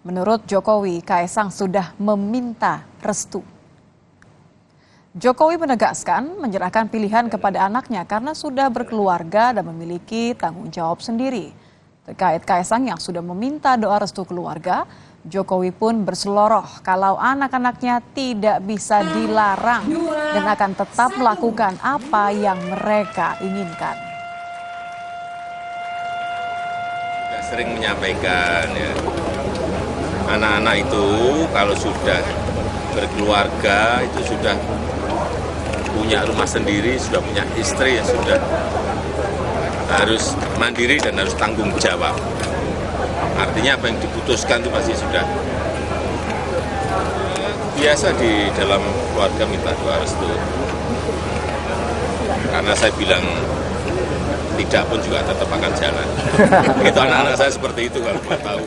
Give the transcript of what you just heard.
Menurut Jokowi, Kaisang sudah meminta restu. Jokowi menegaskan menyerahkan pilihan kepada anaknya karena sudah berkeluarga dan memiliki tanggung jawab sendiri. Terkait Kaisang yang sudah meminta doa restu keluarga, Jokowi pun berseloroh kalau anak-anaknya tidak bisa dilarang dan akan tetap melakukan apa yang mereka inginkan. Sudah sering menyampaikan ya, anak-anak itu kalau sudah berkeluarga itu sudah punya rumah sendiri, sudah punya istri, ya sudah harus mandiri dan harus tanggung jawab. Artinya apa yang diputuskan itu pasti sudah biasa di dalam keluarga minta doa restu. Karena saya bilang tidak pun juga tetap akan jalan. Itu anak-anak saya seperti itu kalau mau tahu.